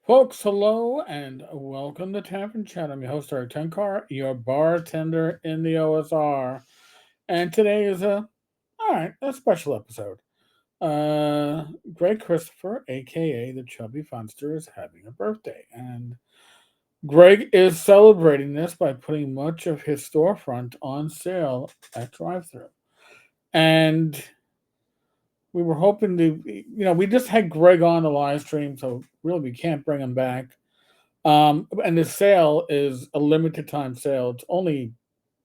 Folks, hello and welcome to Tavern Chat. I'm your host, Eric Tenkar, your bartender in the OSR. And today is a special episode. Greg Christopher, aka the Chubby Funster, is having a birthday. And Greg is celebrating this by putting much of his storefront on sale at Drive Thru. And we were hoping to, we just had Greg on the live stream, so really we can't bring him back. And the sale is a limited time sale. It's only,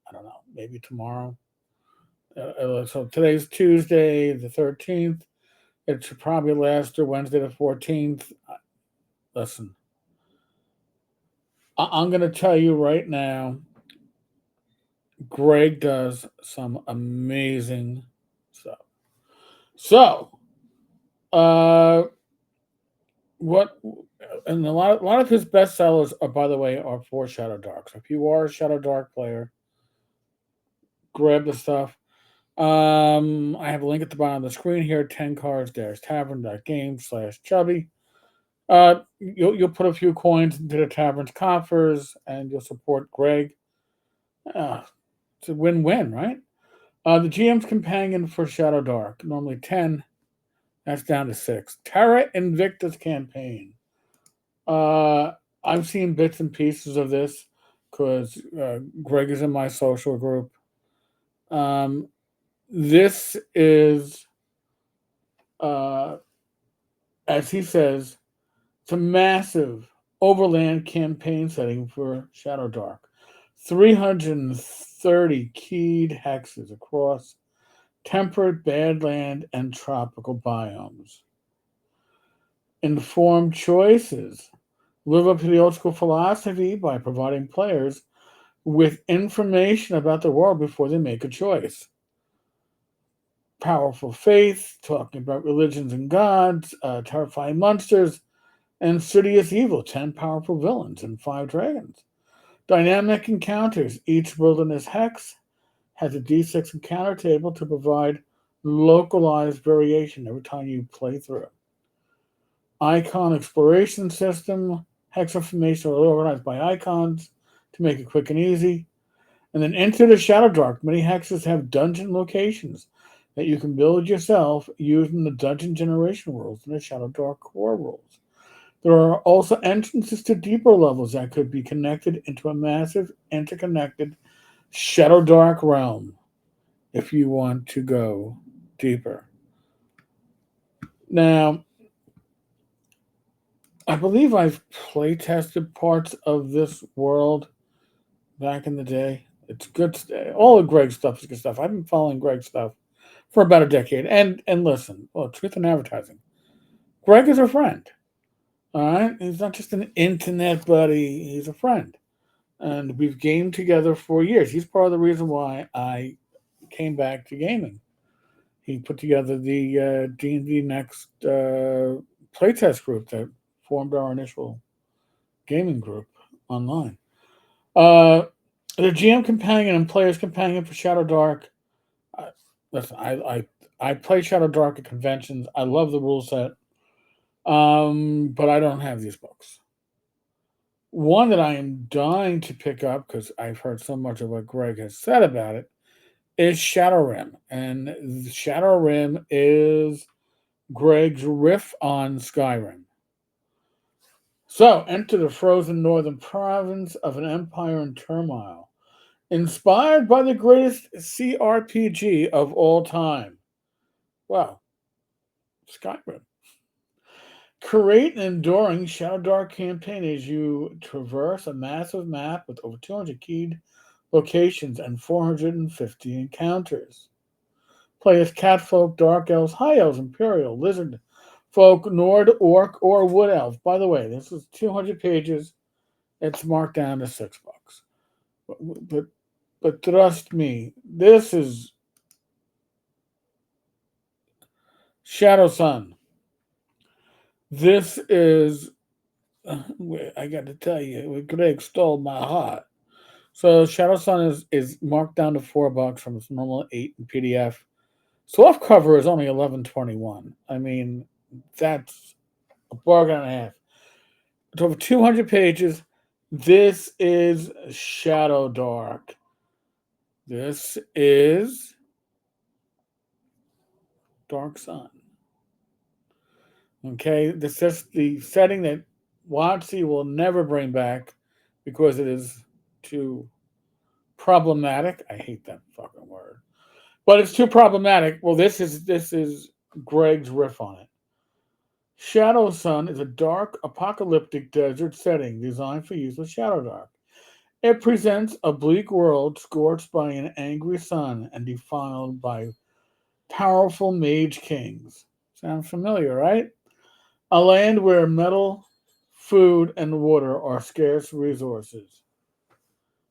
I don't know, maybe tomorrow. So today's Tuesday, the 13th. It should probably last through Wednesday, the 14th. Listen, I'm going to tell you right now, Greg does some amazing stuff. So, uh, what, and a lot of his best sellers are, by the way, are for ShadowDark. So if you are a ShadowDark player, grab the stuff. I have a link at the bottom of the screen here. Tenkars Tavern.game/chubby. You'll put a few coins into the tavern's coffers, and you'll support Greg. Uh, it's a win-win, right? The GM's companion for Shadow Dark, normally 10. That's down to 6. Terra Invictus campaign. Uh, I've seen bits and pieces of this because Greg is in my social group. Um, this is uh, as he says, it's a massive overland campaign setting for ShadowDark. 330 keyed hexes across temperate, badland, and tropical biomes. Informed choices live up to the old school philosophy by providing players with information about the world before they make a choice. Powerful faith, talking about religions and gods, terrifying monsters, and Insidious Evil, 10 powerful villains and 5 dragons. Dynamic encounters. Each wilderness hex has a d6 encounter table to provide localized variation every time you play through. Icon exploration system. Hex information are organized by icons to make it quick and easy. And then into the Shadowdark. Many hexes have dungeon locations that you can build yourself using the dungeon generation rules and the Shadowdark core rules. There are also entrances to deeper levels that could be connected into a massive, interconnected Shadowdark realm if you want to go deeper. Now, I believe I've play tested parts of this world back in the day. It's good. All of Greg's stuff is good stuff. I've been following Greg's stuff for about a decade. And listen, well, truth in advertising. Greg is a friend. All right, he's not just an internet buddy. He's a friend, and we've gamed together for years. He's part of the reason why I came back to gaming. He put together the D&D Next playtest group that formed our initial gaming group online. Uh, the GM companion and player's companion for Shadow Dark. Uh, listen, I play Shadow Dark at conventions. I love the rule set, but I don't have these books. One that I am dying to pick up because I've heard so much of what Greg has said about it is Shadow Rim. And Shadow Rim is Greg's riff on Skyrim. So, enter the frozen northern province of an empire in turmoil, inspired by the greatest CRPG of all time. Wow, Skyrim. Create an enduring Shadow Dark campaign as you traverse a massive map with over 200 keyed locations and 450 encounters. Play as catfolk, dark elves, high elves, imperial, lizard folk, nord, orc, or wood elf. By the way, this is 200 pages. It's marked down to $6. But but trust me, this is Shadow Sun. This is I got to tell you, Greg stole my heart. So Shadow Sun is marked down to $4 from its normal 8 in PDF. Soft cover is only 11.21. I mean, that's a bargain and a half. It's over 200 pages. This is ShadowDark. This is Dark Sun. Okay, this is the setting that WotC will never bring back because it is too problematic. I hate that fucking word, but it's too problematic. Well, this is Greg's riff on it. Shadow Sun is a dark, apocalyptic desert setting designed for use with ShadowDark. It presents a bleak world scorched by an angry sun and defiled by powerful mage kings. Sound familiar, right? A land where metal, food, and water are scarce resources.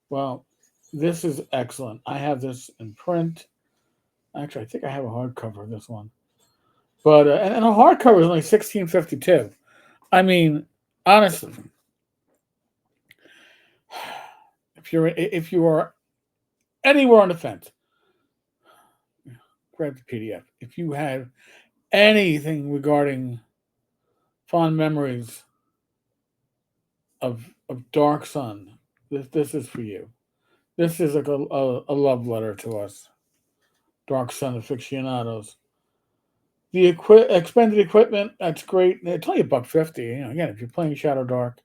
Well, this is excellent. I have this in print. Actually, I think I have a hardcover of this one. But and a hardcover is only 16.52. I mean, honestly, if you are anywhere on the fence, grab the PDF. If you have anything regarding fond memories of Dark Sun, this is for you. This is like a love letter to us, Dark Sun aficionados. The expended equipment, that's great. It's only $1.50. Again, if you're playing Shadow Dark.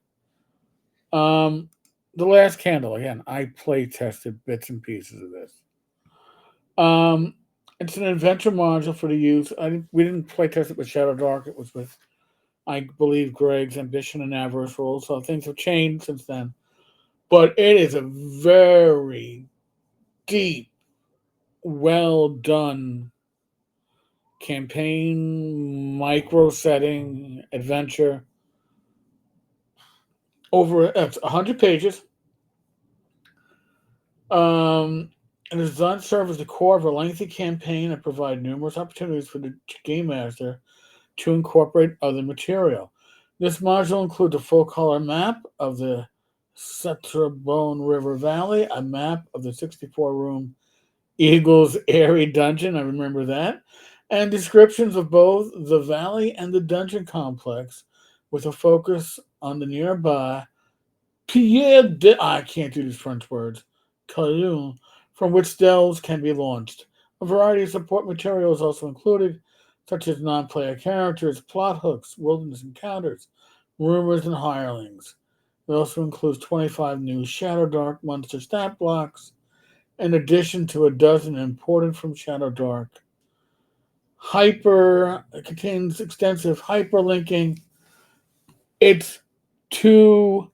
The Last Candle, again, I play tested bits and pieces of this. It's an adventure module for the use. We didn't play test it with Shadow Dark. It was with, I believe, Greg's Ambition and Avarice rules. So things have changed since then. But it is a very deep, well done campaign, micro setting, adventure. Over it's 100 pages. And is designed to serve as the core of a lengthy campaign and provide numerous opportunities for the game master to incorporate other material. This module includes a full color map of the Setrabone River Valley, a map of the 64 room Eagles Airy Dungeon, I remember that, and descriptions of both the valley and the dungeon complex with a focus on the nearby I can't do these French words, Caillou, from which delves can be launched. A variety of support material is also included, such as non player characters, plot hooks, wilderness encounters, rumors, and hirelings. It also includes 25 new Shadow Dark monster stat blocks, in addition to a dozen imported from Shadow Dark. It contains extensive hyperlinking. It's $2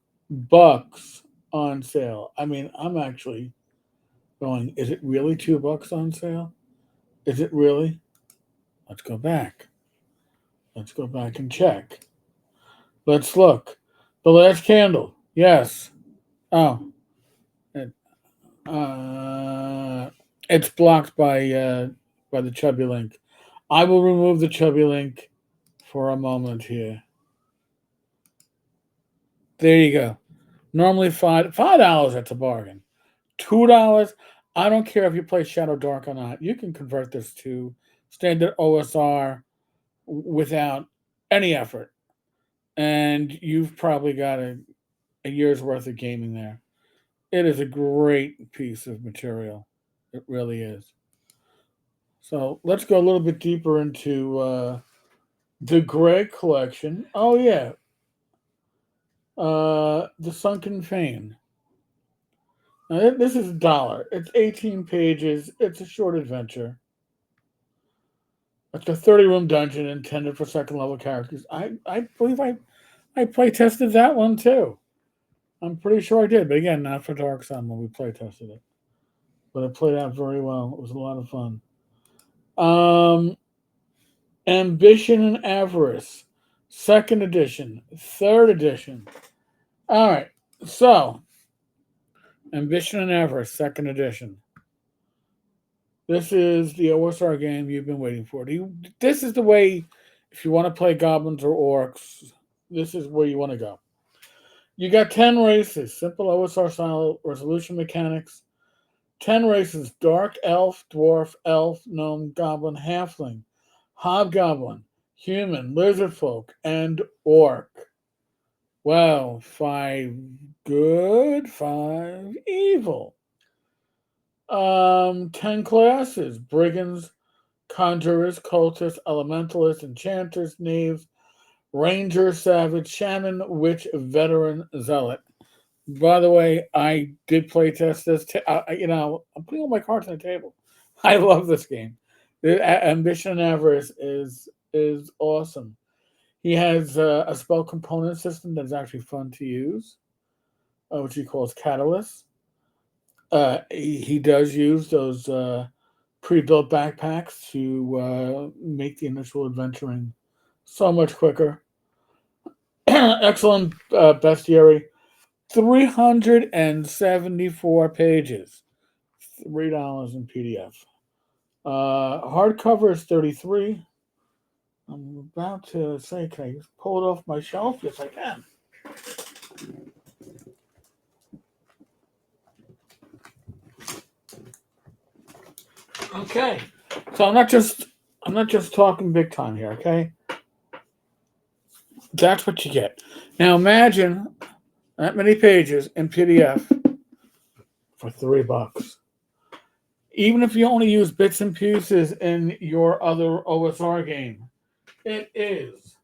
on sale. I mean, I'm actually going, is it really $2 on sale? Is it really? Let's go back. Let's go back and check. Let's look. The Last Candle. Yes. Oh. It, it's blocked by the Chubby link. I will remove the Chubby link for a moment here. There you go. Normally $5. That's a bargain. $2. I don't care if you play Shadow Dark or not. You can convert this to standard OSR without any effort, and you've probably got a year's worth of gaming there. It is a great piece of material. It really is. So let's go a little bit deeper into the Greg collection. Oh yeah, the Sunken Fane. Now, this is $1. It's 18 pages. It's a short adventure. It's a 30-room dungeon intended for second level characters. I believe I play tested that one too. I'm pretty sure I did, but again, not for Dark Sun when we play tested it. But it played out very well. It was a lot of fun. Um, Ambition and Avarice, second edition, third edition. All right, so Ambition and Avarice, second edition. This is the OSR game you've been waiting for. This is the way, if you want to play goblins or orcs, this is where you want to go. You got 10 races, simple OSR style resolution mechanics. 10 races: dark elf, dwarf, elf, gnome, goblin, halfling, hobgoblin, human, lizard folk, and orc. Well, 5 good, 5 evil. 10 classes: brigands, conjurers, cultists, elementalists, enchanters, knaves, ranger, savage, shaman, witch, veteran, zealot. By the way, I did play test this. I'm putting all my cards on the table. I love this game. Ambition Everest is awesome. He has a spell component system that's actually fun to use, which he calls Catalyst. He does use those pre-built backpacks to make the initial adventuring so much quicker. Excellent bestiary. 374 pages. $3 in PDF. Hardcover is 33. I'm about to say, can I pull it off my shelf? Yes, I can. Okay. So I'm not just talking big time here, okay? That's what you get. Now imagine that many pages in PDF for $3. Even if you only use bits and pieces in your other OSR game, it is,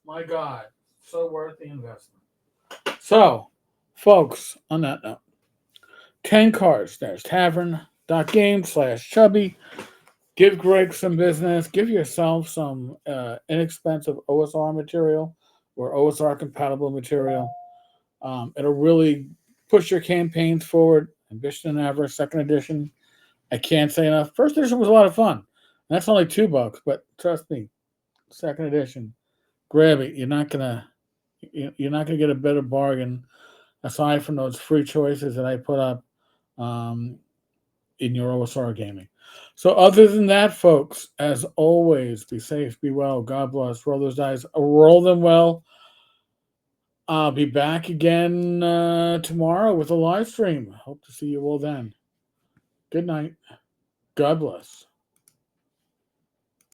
my God, so worth the investment. So, folks, on that note, 10 cards. There's Tavern.game/Chubby. Give Greg some business. Give yourself some inexpensive OSR material or OSR compatible material. It'll really push your campaigns forward. Ambition and Everest, second edition. I can't say enough. First edition was a lot of fun. And that's only $2, but trust me, second edition, grab it. You're not gonna get a better bargain aside from those free choices that I put up in your OSR gaming. So other than that, folks, as always, be safe, be well, God bless, roll those dice, roll them well. I'll be back again tomorrow with a live stream. Hope to see you all then. Good night. God bless.